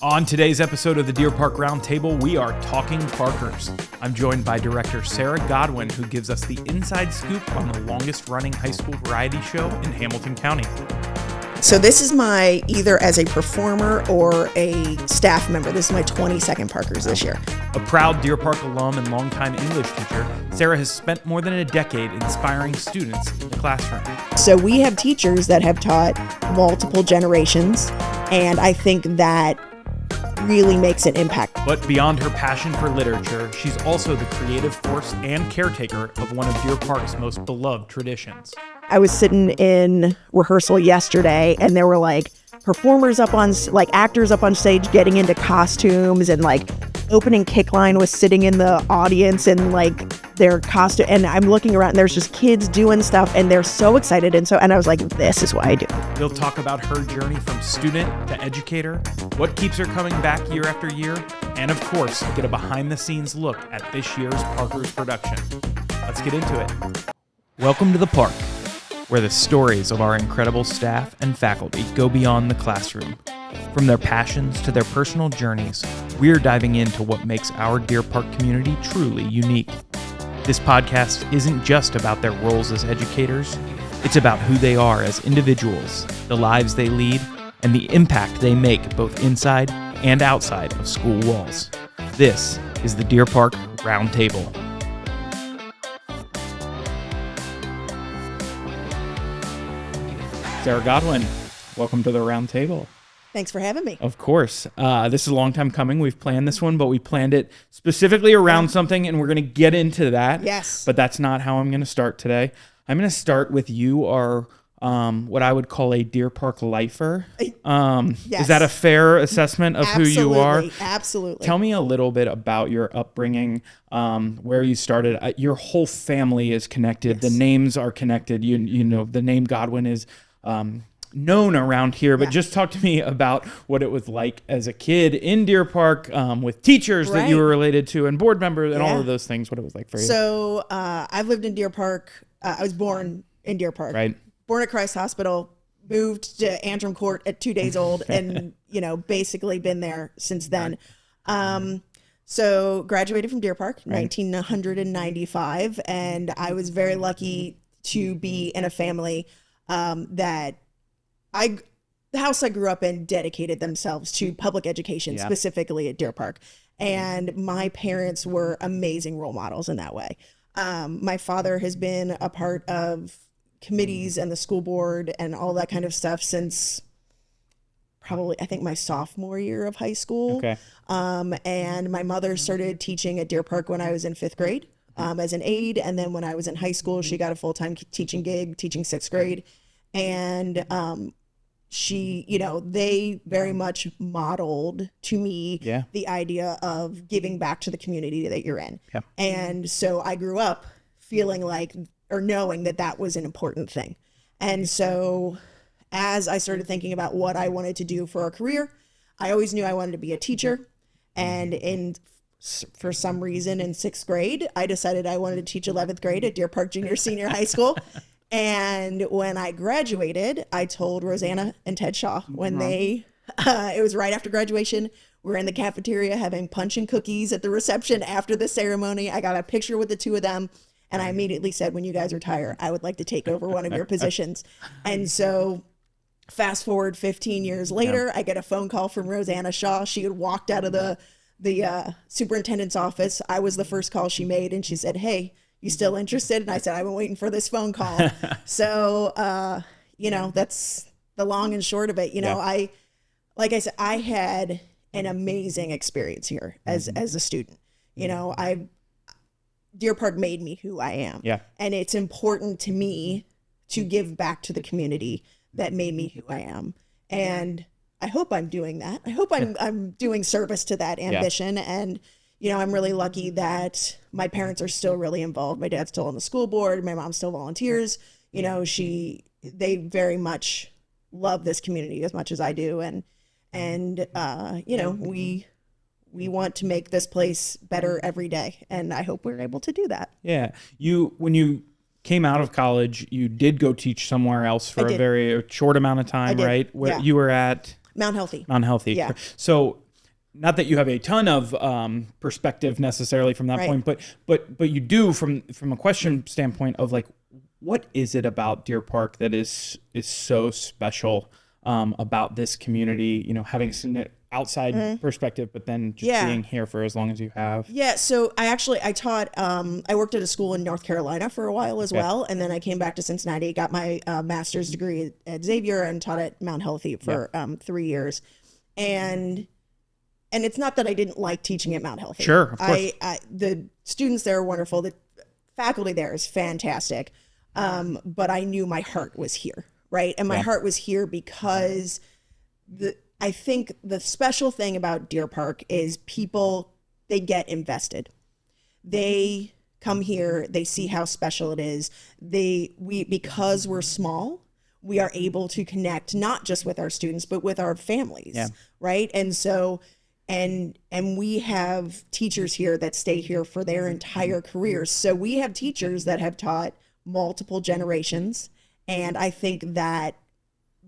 On today's episode of the Deer Park Roundtable, we are talking Parkers. I'm joined by Director Sara Godwin, who gives us the inside scoop on the longest-running high school variety show in Hamilton County. So this is my, either as a performer or a staff member, this is my 22nd Parkers this year. A proud Deer Park alum and longtime English teacher, Sara has spent more than a decade inspiring students in the classroom. So we have teachers that have taught multiple generations, and I think that really makes an impact. But beyond her passion for literature, she's also the creative force and caretaker of one of Deer Park's most beloved traditions. I was sitting in rehearsal yesterday, and there were performers up on, actors up on stage getting into costumes, and opening kick line was sitting in the audience in their costume, and I'm looking around and there's just kids doing stuff and they're so excited, and I was like, this is what I do. We'll talk about her journey from student to educator, what keeps her coming back year after year, and of course, get a behind the scenes look at this year's Parkers production. Let's get into it. Welcome to the park, where the stories of our incredible staff and faculty go beyond the classroom. From their passions to their personal journeys, we're diving into what makes our Deer Park community truly unique. This podcast isn't just about their roles as educators, it's about who they are as individuals, the lives they lead, and the impact they make both inside and outside of school walls. This is the Deer Park Roundtable. Sara Godwin, welcome to the Roundtable. Thanks for having me. Of course. This is a long time coming. We've planned this one, but we planned it specifically around something, and we're going to get into that. Yes. But that's not how I'm going to start today. I'm going to start with you are what I would call a Deer Park lifer. Yes. Is that a fair assessment of who you are? Absolutely. Tell me a little bit about your upbringing, where you started. Your whole family is connected. Yes. The names are connected. You know, the name Godwin is known around here, but just talk to me about what it was like as a kid in Deer Park with teachers that you were related to and board members and all of those things, what it was like for you. So I've lived in Deer Park. I was born in Deer Park. Right. Born at Christ Hospital, moved to Antrim Court at 2 days old, and, basically been there since then. So graduated from Deer Park, 1995, and I was very lucky to be in a family that the house I grew up in dedicated themselves to public education, specifically at Deer Park. And my parents were amazing role models in that way. My father has been a part of committees and the school board and all that kind of stuff since probably, I think, my sophomore year of high school. Okay. And my mother started teaching at Deer Park when I was in 5th grade as an aide. And then when I was in high school, she got a full-time teaching gig, teaching 6th grade. And they very much modeled to me the idea of giving back to the community that you're in. Yeah. And so I grew up feeling knowing that was an important thing. And so as I started thinking about what I wanted to do for a career, I always knew I wanted to be a teacher. And for some reason in 6th grade, I decided I wanted to teach 11th grade at Deer Park Junior Senior High School. And when I graduated, I told Rosanna and Ted Shaw when it was right after graduation, we were in the cafeteria having punch and cookies at the reception after the ceremony. I got a picture with the two of them, and I immediately said, when you guys retire, I would like to take over one of your positions. And so fast forward 15 years later, I get a phone call from Rosanna Shaw. She had walked out of the superintendent's office. I was the first call she made, and she said, "Hey, you still interested?" And I said, "I've been waiting for this phone call." So, that's the long and short of it. Like I said, I had an amazing experience here as a student. Deer Park made me who I am. Yeah. And it's important to me to give back to the community that made me who I am. And I hope I'm doing that. I hope I'm doing service to that ambition. And I'm really lucky that my parents are still really involved. My dad's still on the school board. My mom still volunteers. They very much love this community as much as I do. And we want to make this place better every day. And I hope we're able to do that. Yeah. When you came out of college, you did go teach somewhere else for a very short amount of time, right? Where you were at Mount Healthy. Yeah. So not that you have a ton of perspective necessarily from that point, but you do from a question standpoint of like, what is it about Deer Park that is so special about this community? You know, having seen it outside perspective, but then just being here for as long as you have. Yeah. So I taught, I worked at a school in North Carolina for a while as well. And then I came back to Cincinnati, got my master's degree at Xavier, and taught at Mount Healthy for 3 years. And it's not that I didn't like teaching at Mount Healthy. Sure, of course. The students there are wonderful. The faculty there is fantastic. But I knew my heart was here, right? And my heart was here because I think the special thing about Deer Park is people, they get invested. They come here, they see how special it is. Because we're small, we are able to connect not just with our students, but with our families, right? And so, and we have teachers here that stay here for their entire careers. So we have teachers that have taught multiple generations. And I think that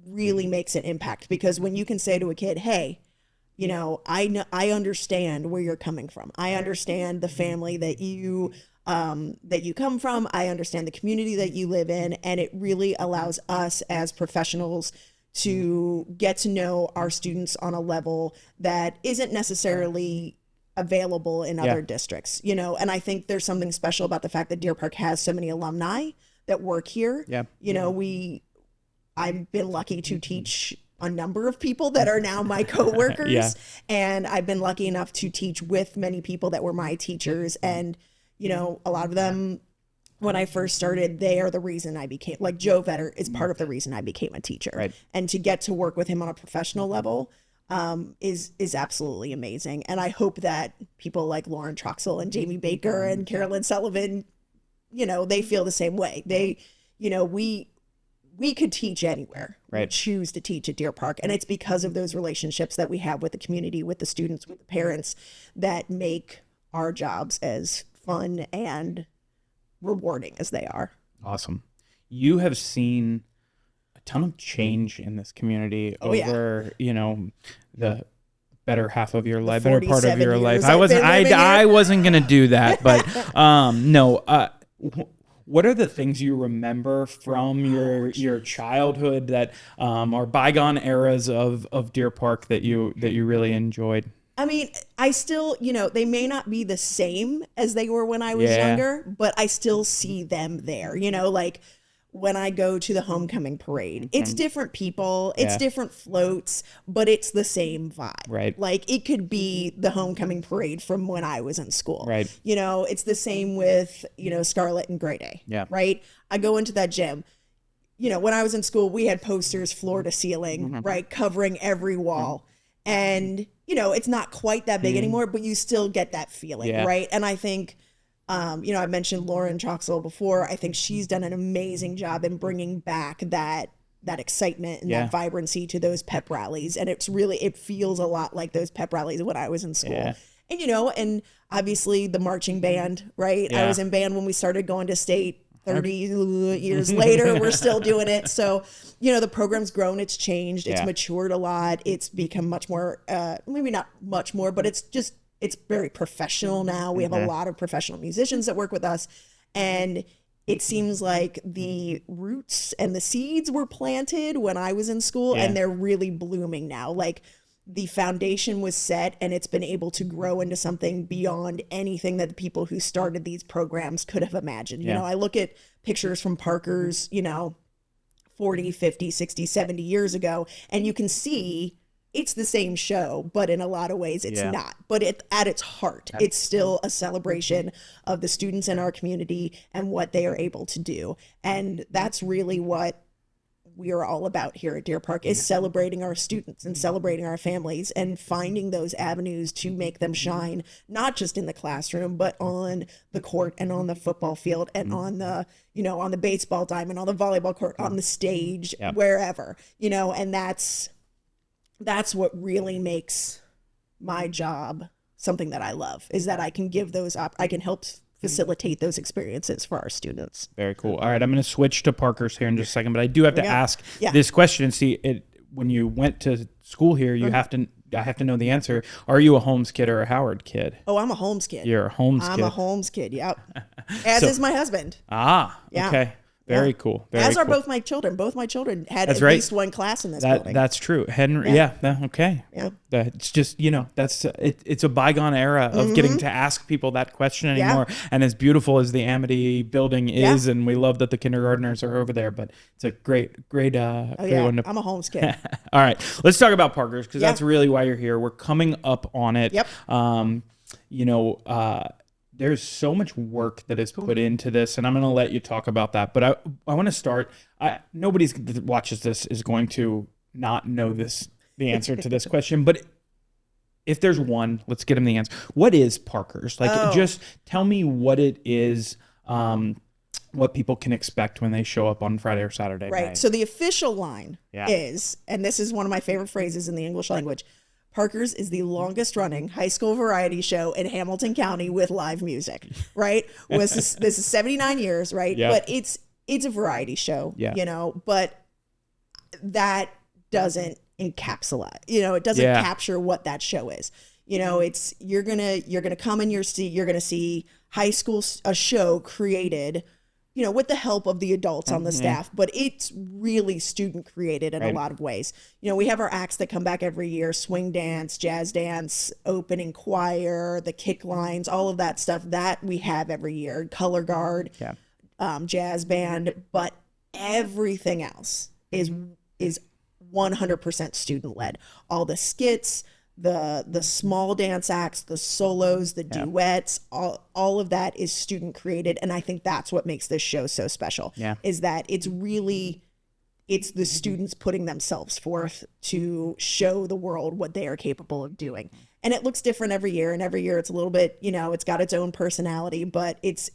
really makes an impact, because when you can say to a kid, hey, you know, I understand where you're coming from. I understand the family that you come from. I understand the community that you live in. And it really allows us as professionals to get to know our students on a level that isn't necessarily available in other districts, you know. And I think there's something special about the fact that Deer Park has so many alumni that work here. You know, I've been lucky to teach a number of people that are now my coworkers. And I've been lucky enough to teach with many people that were my teachers. And, you know, a lot of them, when I first started, they are the reason I became, like Joe Vetter is part of the reason I became a teacher. And to get to work with him on a professional level is absolutely amazing. And I hope that people like Lauren Troxell and Jamie Baker and Carolyn Sullivan, you know, they feel the same way. They, you know, we could teach anywhere. We choose to teach at Deer Park. And it's because of those relationships that we have with the community, with the students, with the parents, that make our jobs as fun and rewarding as they are. Awesome. You have seen a ton of change in this community over, you know, the better half of your life, better part of your life. I wasn't going to do that, but no. What are the things you remember from your childhood that are bygone eras of Deer Park that you really enjoyed? I mean, I still, you know, they may not be the same as they were when I was younger, but I still see them there. You know, like when I go to the homecoming parade, it's different people, it's different floats, but it's the same vibe. Like it could be the homecoming parade from when I was in school. You know, it's the same with, you know, Scarlet and Gray Day. Right. I go into that gym. You know, when I was in school, we had posters floor to ceiling, right, covering every wall. And, you know, it's not quite that big anymore, but you still get that feeling, right? And I think, you know, I mentioned Lauren Troxell before. I think she's done an amazing job in bringing back that excitement and that vibrancy to those pep rallies. And it's really, it feels a lot like those pep rallies when I was in school. And, you know, and obviously the marching band, right? I was in band when we started going to state. 30 years later, we're still doing it. So, you know, the program's grown, it's changed, it's matured a lot. It's become much more, maybe not much more, but it's very professional now. We have a lot of professional musicians that work with us. And it seems like the roots and the seeds were planted when I was in school and they're really blooming now. Like the foundation was set and it's been able to grow into something beyond anything that the people who started these programs could have imagined. You know, I look at pictures from Parkers, you know, 40, 50, 60, 70 years ago, and you can see it's the same show, but in a lot of ways it's not. But at its heart, it's still a celebration of the students in our community and what they are able to do. And that's really what we are all about here at Deer Park, is celebrating our students and celebrating our families and finding those avenues to make them shine, not just in the classroom, but on the court and on the football field and on the, you know, on the baseball diamond, on the volleyball court, on the stage, wherever, you know. And that's what really makes my job something that I love, is that I can give those I can help facilitate those experiences for our students. Very cool. All right, I'm going to switch to Parkers here in just a second, but I do have to ask this question and see it. When you went to school here, I have to know the answer. Are you a Holmes kid or a Howard kid? Oh, I'm a Holmes kid. You're a Holmes kid. I'm a Holmes kid. Yep. As is my husband. Okay. Very cool. As are both my children. Both my children had at least one class in this building. That's true. Henry. Okay. Yeah. It's just, that's it's a bygone era of getting to ask people that question anymore. Yeah. And as beautiful as the Amity building is, and we love that the kindergartners are over there, but it's a great one. I'm a Holmes kid. All right. Let's talk about Parkers, because that's really why you're here. We're coming up on it. Yep. There's so much work that is put into this, and I'm going to let you talk about that. But I want to start. Nobody that watches this is going to not know the answer to this question. But if there's one, let's get him the answer. What is Parkers? Just tell me what it is, what people can expect when they show up on Friday or Saturday night. Right. So the official line is, and this is one of my favorite phrases in the English language, Parkers is the longest running high school variety show in Hamilton County with live music, right? This is 79 years, right? Yeah. But it's a variety show, but that doesn't encapsulate, it doesn't capture what that show is. It's, you're going to come in your seat, you're going to see a show created, with the help of the adults on the staff, but it's really student created in a lot of ways. We have our acts that come back every year: swing dance, jazz dance, opening choir, the kick lines, all of that stuff that we have every year, color guard, jazz band, but everything else is 100% student led. All the skits, the small dance acts, the solos, the duets, all of that is student created. And I think that's what makes this show so special, is that it's the students putting themselves forth to show the world what they are capable of doing. And it looks different every year. And every year it's a little bit, it's got its own personality, but it's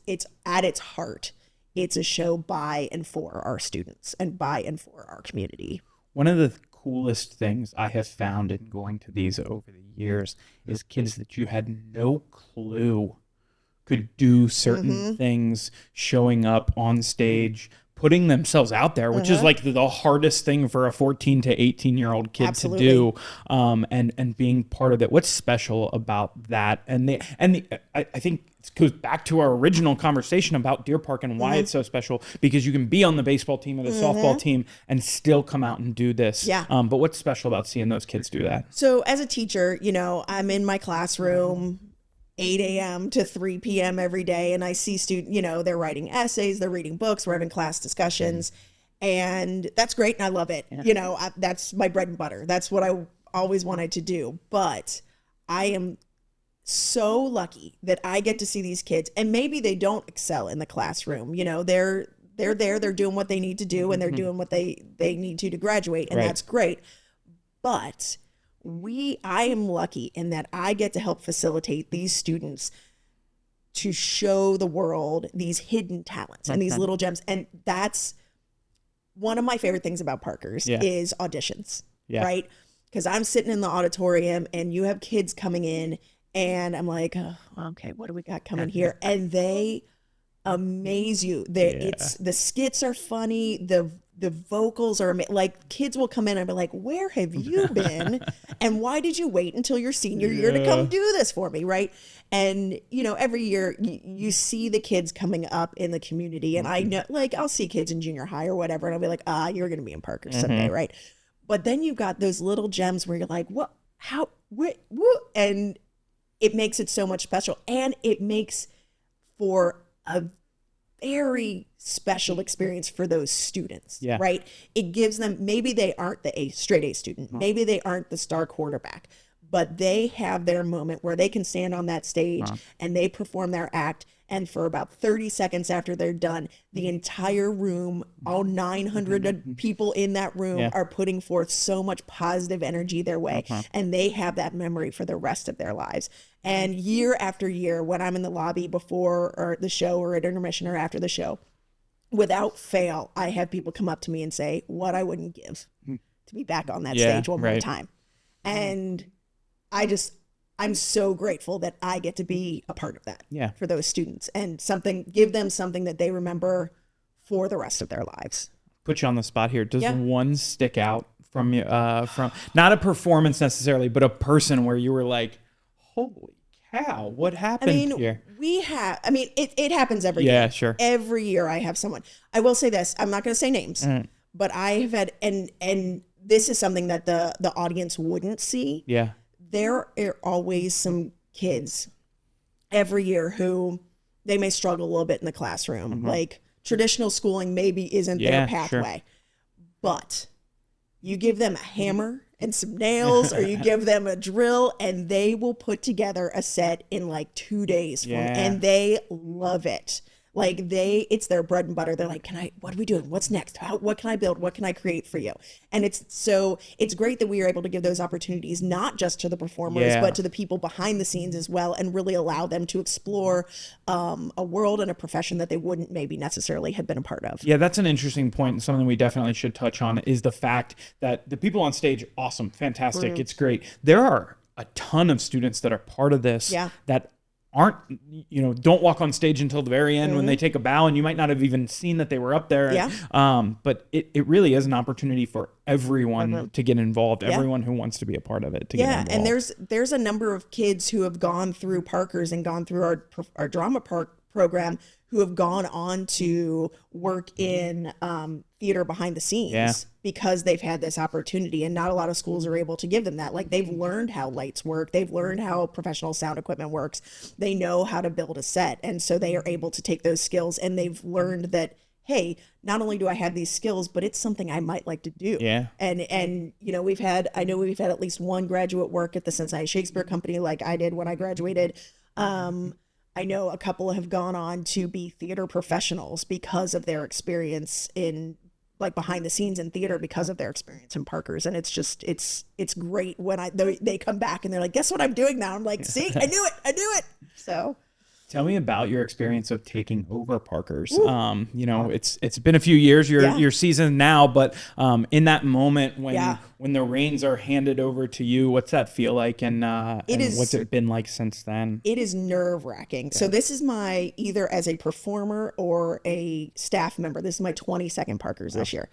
at its heart, it's a show by and for our students and by and for our community. One of the coolest things I have found in going to these over the years is kids that you had no clue could do certain things, showing up on stage, putting themselves out there, which is like the hardest thing for a 14 to 18-year-old kid to do, and being part of it. What's special about that? I think it goes back to our original conversation about Deer Park and why it's so special, because you can be on the baseball team or the softball team and still come out and do this. Yeah. But what's special about seeing those kids do that? So as a teacher, I'm in my classroom 8 a.m. to 3 p.m. every day. And I see students, they're writing essays, they're reading books, we're having class discussions. And that's great. And I love it. Yeah. That's my bread and butter. That's what I always wanted to do. But I am so lucky that I get to see these kids, and maybe they don't excel in the classroom. They're there, they're doing what they need to do, and they're doing what they need to graduate. And that's great. But I am lucky in that I get to help facilitate these students to show the world these hidden talents and these little gems. And that's one of my favorite things about Parkers is auditions, right? Because I'm sitting in the auditorium and you have kids coming in and I'm like, oh, okay, what do we got coming here? And they amaze you. It's the skits are funny. The vocals are like, kids will come in and be like, where have you been? And why did you wait until your senior year to come do this for me? Right. And, every year you see the kids coming up in the community, and I know, like, I'll see kids in junior high or whatever, and I'll be like, you're going to be in Parkers someday. Right. But then you've got those little gems where you're like, what, how, what, and it makes it so much special. And it makes for a very special experience for those students, right? It gives them, maybe they aren't the straight A student, maybe they aren't the star quarterback, but they have their moment where they can stand on that stage and they perform their act. And for about 30 seconds after they're done, the entire room, all 900 people in that room are putting forth so much positive energy their way. And they have that memory for the rest of their lives. And year after year, when I'm in the lobby before or the show or at intermission or after the show, without fail, I have people come up to me and say, what I wouldn't give to be back on that stage one more time. And I I'm so grateful that I get to be a part of that for those students and give them something that they remember for the rest of their lives. Put you on the spot here. Does one stick out from you, from not a performance necessarily, but a person where you were like, holy cow, what happened here? It happens every year. Yeah, sure. Every year I have someone. I will say this. I'm not going to say names, but I have had, and this is something that the audience wouldn't see. Yeah. There are always some kids every year who they may struggle a little bit in the classroom. Like traditional schooling maybe isn't their pathway, but you give them a hammer and some nails or you give them a drill and they will put together a set in like 2 days and they love it. Like it's their bread and butter. They're like, what are we doing? What's next? What can I build? What can I create for you? And it's great that we are able to give those opportunities, not just to the performers, but to the people behind the scenes as well, and really allow them to explore a world and a profession that they wouldn't maybe necessarily have been a part of. Yeah, that's an interesting point. And something we definitely should touch on is the fact that the people on stage, awesome, fantastic. It's great. There are a ton of students that are part of this that aren't, don't walk on stage until the very end when they take a bow, and you might not have even seen that they were up there. But it really is an opportunity for everyone to get involved, everyone who wants to be a part of it to get involved. And there's a number of kids who have gone through Parkers and gone through our drama program who have gone on to work in theater behind the scenes because they've had this opportunity, and not a lot of schools are able to give them that. Like, they've learned how lights work. They've learned how professional sound equipment works. They know how to build a set. And so they are able to take those skills, and they've learned that, hey, not only do I have these skills, but it's something I might like to do. Yeah. And I know we've had at least one graduate work at the Cincinnati Shakespeare Company, like I did when I graduated. I know a couple have gone on to be theater professionals because of their experience in like behind the scenes in theater, because of their experience in Parkers. And it's just, it's great when they come back and they're like, guess what I'm doing now? I'm like, see, I knew it. So tell me about your experience of taking over Parkers. It's been a few years, you're seasoned now, but in that moment when the reins are handed over to you, what's that feel like? And what's it been like since then? It is nerve-wracking. Yeah. So this is my, either as a performer or a staff member, this is my 22nd Parkers this year.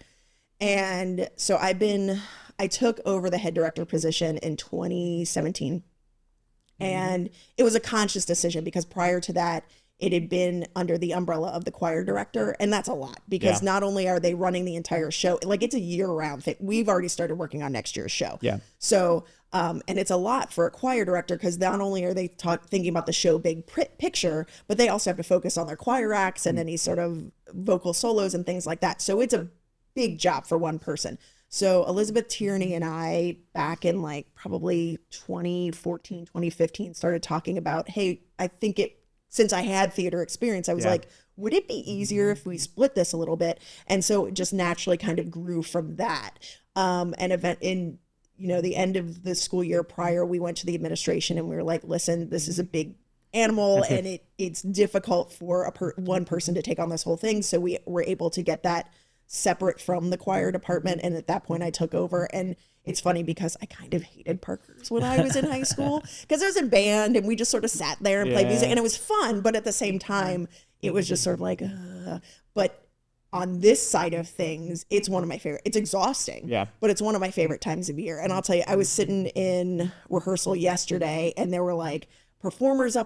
And so I took over the head director position in 2017. And it was a conscious decision because prior to that, it had been under the umbrella of the choir director. And that's a lot because not only are they running the entire show, like it's a year-round thing. We've already started working on next year's show. Yeah. So, and it's a lot for a choir director because not only are they thinking about the show big picture, but they also have to focus on their choir acts and any sort of vocal solos and things like that. So it's a big job for one person. So Elizabeth Tierney and I, back in like probably 2014, 2015, started talking about, hey, I think since I had theater experience, I was like, would it be easier if we split this a little bit? And so it just naturally kind of grew from that. An event in, the end of the school year prior, we went to the administration and we were like, listen, this is a big animal and it's difficult for one person to take on this whole thing. So we were able to get that separate from the choir department. And at that point I took over. And it's funny because I kind of hated Parkers when I was in high school because I was in band and we just sort of sat there and played music and it was fun. But at the same time, it was just sort of like, but on this side of things, it's one of my favorite, it's exhausting, but it's one of my favorite times of year. And I'll tell you, I was sitting in rehearsal yesterday and there were like performers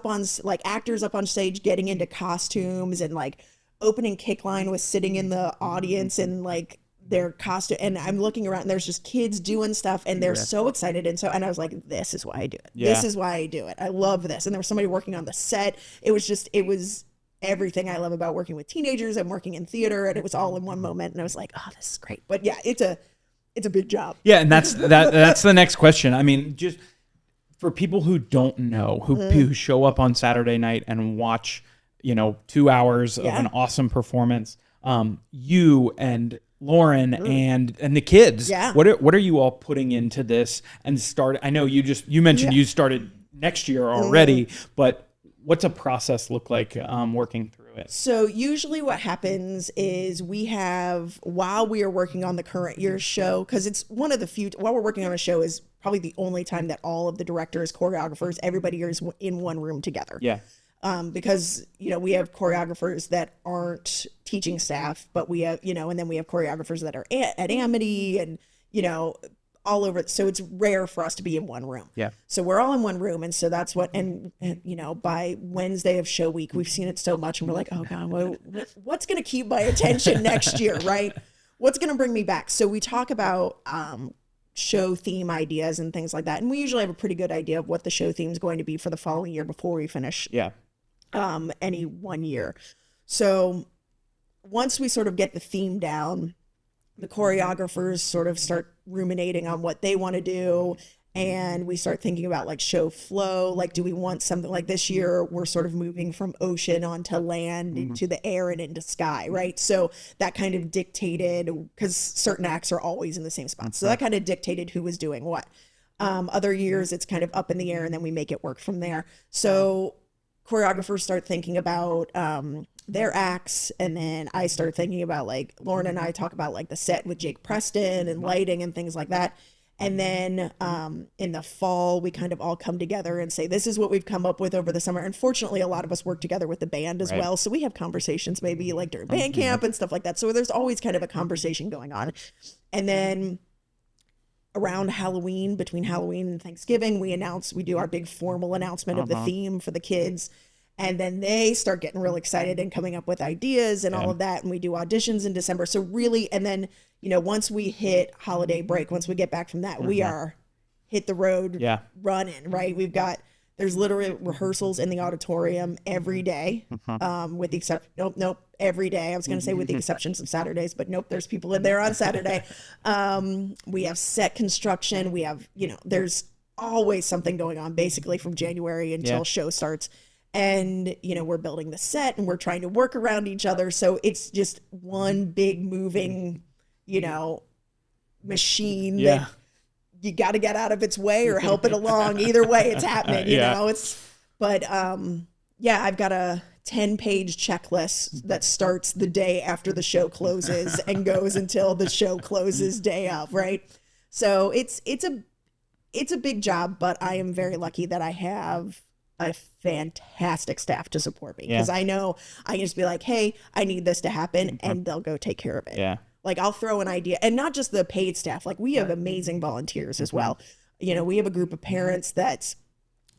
actors up on stage getting into costumes, and like opening kick line was sitting in the audience in like their costume, and I'm looking around and there's just kids doing stuff and they're so excited. And I was like, this is why I do it. This is why I do it. I love this. And there was somebody working on the set. It was everything I love about working with teenagers and working in theater, and it was all in one moment. And I was like, oh, this is great. But yeah, it's a big job. Yeah. And that's the next question. I mean, just for people who don't know, who show up on Saturday night and watch 2 hours of an awesome performance. You and Lauren and the kids. Yeah. What are you all putting into this and start? I know you mentioned you started next year already, but what's a process look like working through through it? So usually what happens is we have, while we are working on the current year's show, because it's one of the few, while we're working on a show is probably the only time that all of the directors, choreographers, everybody is in one room together. Yeah. Because, we have choreographers that aren't teaching staff, but we have, and then we have choreographers that are at Amity and, all over. So it's rare for us to be in one room. Yeah. So we're all in one room. And so that's what, and by Wednesday of show week, we've seen it so much and we're like, oh God, what's going to keep my attention next year? Right. What's going to bring me back? So we talk about, show theme ideas and things like that. And we usually have a pretty good idea of what the show theme is going to be for the following year before we finish. Yeah. Any one year. So once we sort of get the theme down, the choreographers sort of start ruminating on what they want to do. And we start thinking about like show flow. Like, do we want something like this year? We're sort of moving from ocean onto land into the air and into sky, right? So that kind of dictated, because certain acts are always in the same spot. So that kind of dictated who was doing what. Other years it's kind of up in the air and then we make it work from there. So choreographers start thinking about their acts, and then I start thinking about, like, Lauren and I talk about like the set with Jake Preston and lighting and things like that. And then in the fall, we kind of all come together and say, this is what we've come up with over the summer. Unfortunately, a lot of us work together with the band as well. So we have conversations maybe like during band camp and stuff like that. So there's always kind of a conversation going on. And then around Halloween, between Halloween and Thanksgiving, we do our big formal announcement of the theme for the kids. And then they start getting real excited and coming up with ideas and all of that. And we do auditions in December. So really, and then, once we hit holiday break, once we get back from that, we are hit the road running, right? There's literally rehearsals in the auditorium every day, with the exception, every day. I was going to say with the exceptions of Saturdays, but nope, there's people in there on Saturday. We have set construction. We have, there's always something going on basically from January until show starts. And, we're building the set and we're trying to work around each other. So it's just one big moving, machine that you got to get out of its way or help it along. Either way, it's happening, you know, I've got a 10-page checklist that starts the day after the show closes and goes until the show closes day of, right? So it's a big job, but I am very lucky that I have a fantastic staff to support me, because I know I can just be like, hey, I need this to happen, and they'll go take care of it. Yeah. Like, I'll throw an idea, and not just the paid staff. Like, we have amazing volunteers as well. We have a group of parents that's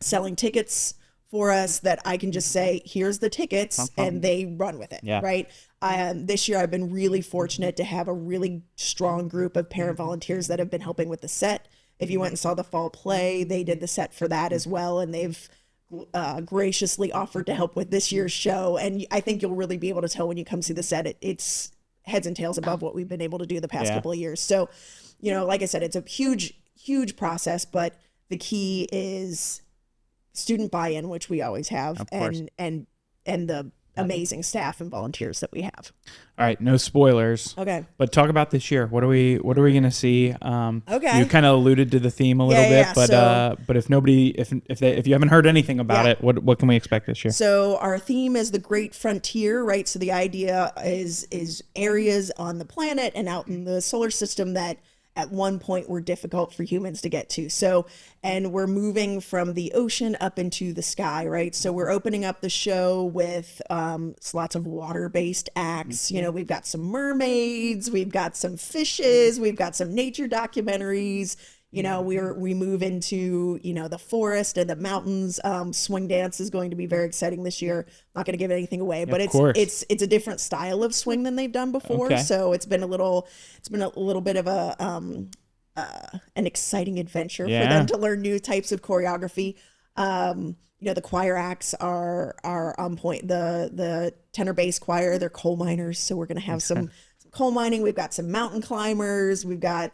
selling tickets for us that I can just say, here's the tickets, and they run with it, right? This year I've been really fortunate to have a really strong group of parent volunteers that have been helping with the set. If you went and saw the fall play, they did the set for that as well, and they've graciously offered to help with this year's show. And I think you'll really be able to tell when you come see the set, it's heads and tails above what we've been able to do the past couple of years. So, like I said, it's a huge process, but the key is student buy-in, which we always have, and the amazing staff and volunteers that we have. All right, no spoilers. Okay. But talk about this year. What are we going to see? Okay. You kind of alluded to the theme a little bit, but if you haven't heard anything about it, what can we expect this year? So our theme is the Great Frontier, right? So the idea is areas on the planet and out in the solar system that at one point were difficult for humans to get to. So, and we're moving from the ocean up into the sky, right? So we're opening up the show with lots of water-based acts. We've got some mermaids, we've got some fishes, we've got some nature documentaries. We move into, the forest and the mountains. Swing dance is going to be very exciting this year. Not going to give anything away, but it's a different style of swing than they've done before. Okay. So it's been a little bit of an exciting adventure for them to learn new types of choreography. The choir acts are on point. The tenor bass choir, they're coal miners. So we're going to have some coal mining. We've got some mountain climbers. We've got,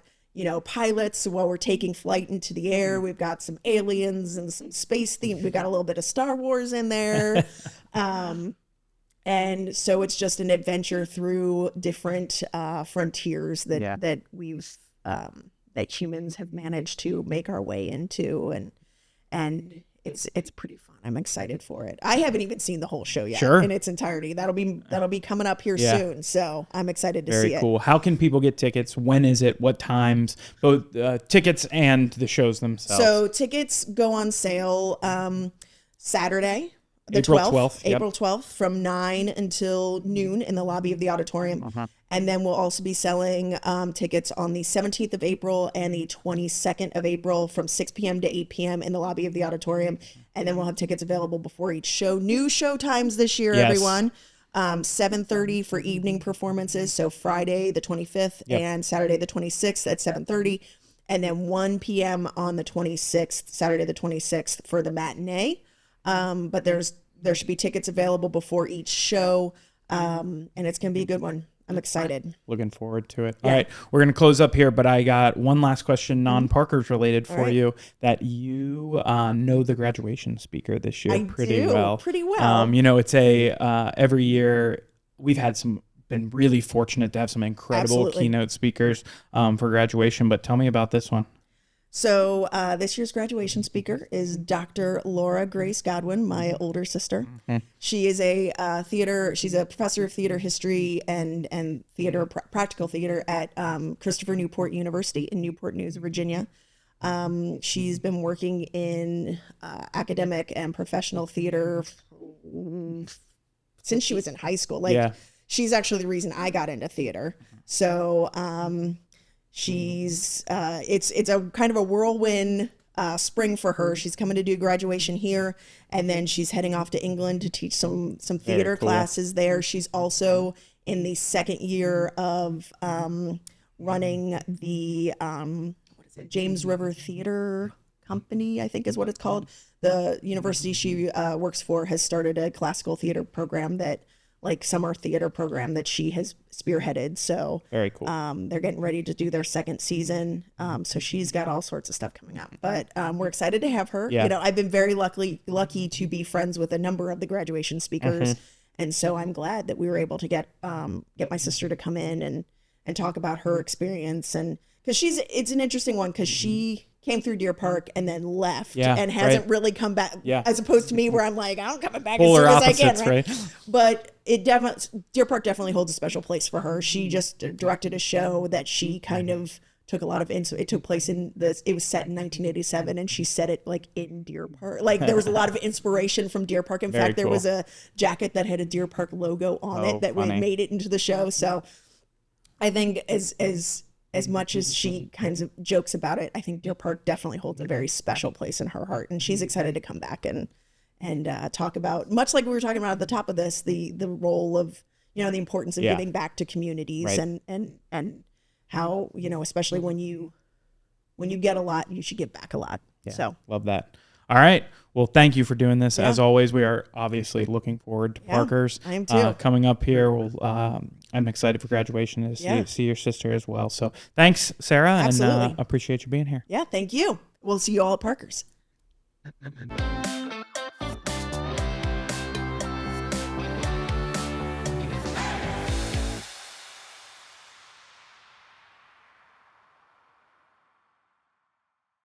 pilots while we're taking flight into the air. We've got some aliens and some space theme. We've got a little bit of Star Wars in there. And so it's just an adventure through different frontiers that we've that humans have managed to make our way into. And It's pretty fun. I'm excited for it. I haven't even seen the whole show yet in its entirety. That'll be coming up here soon. So I'm excited to see it. Very cool. How can people get tickets? When is it? What times? Both tickets and the shows themselves. So tickets go on sale Saturday, the April 12th. Yep. April 12th from 9 until noon in the lobby of the auditorium. And then we'll also be selling tickets on the 17th of April and the 22nd of April from 6 p.m. to 8 p.m. in the lobby of the auditorium. And then we'll have tickets available before each show. New show times this year, everyone. 7:30 for evening performances. So Friday the 25th and Saturday the 26th at 7:30. And then 1 p.m. on the 26th, Saturday the 26th for the matinee. But there should be tickets available before each show. And it's going to be a good one. I'm excited. Looking forward to it. All right. We're going to close up here, but I got one last question, non-Parkers related for you, that you know the graduation speaker this year pretty well. Pretty well. You know, it's every year we've been really fortunate to have some incredible keynote speakers for graduation, but tell me about this one. So this year's graduation speaker is Dr. Laura Grace Godwin, my older sister. She is she's a professor of theater history and theater, practical theater at Christopher Newport University in Newport News, Virginia. She's been working in academic and professional theater since she was in high school. She's actually the reason I got into theater. So she's it's a kind of a whirlwind spring for her. She's coming to do graduation here, and then she's heading off to England to teach some theater classes there. She's also in the second year of running the James River Theater Company, I think is what it's called. The university she works for has started a classical theater program summer theater program that she has spearheaded. So very cool. They're getting ready to do their second season. So she's got all sorts of stuff coming up, but we're excited to have her. You know, I've been very lucky to be friends with a number of the graduation speakers. And so I'm glad that we were able to get my sister to come in and talk about her experience. And cause it's an interesting one, cause she came through Deer Park and then left and hasn't really come back, as opposed to me where I'm like, I'm coming back Polar as soon opposites, as I can. Right? But Deer Park definitely holds a special place for her. She just directed a show that she kind of took a lot of it took place it was set in 1987, and she set it in Deer Park. There was a lot of inspiration from Deer Park. In fact, there was a jacket that had a Deer Park logo on it that made it into the show. So I think as much as she kind of jokes about it, I think Deer Park definitely holds a very special place in her heart, and she's excited to come back and talk about, much like we were talking about at the top of this, the role of, the importance of giving back to communities and how, especially when you get a lot, you should give back a lot. So love that. All right. Well, thank you for doing this. As always, we are obviously looking forward to Parkers. I am too. Coming up here. I'm excited for graduation to see your sister as well. So thanks, Sarah. Absolutely. And appreciate you being here. Yeah, thank you. We'll see you all at Parkers.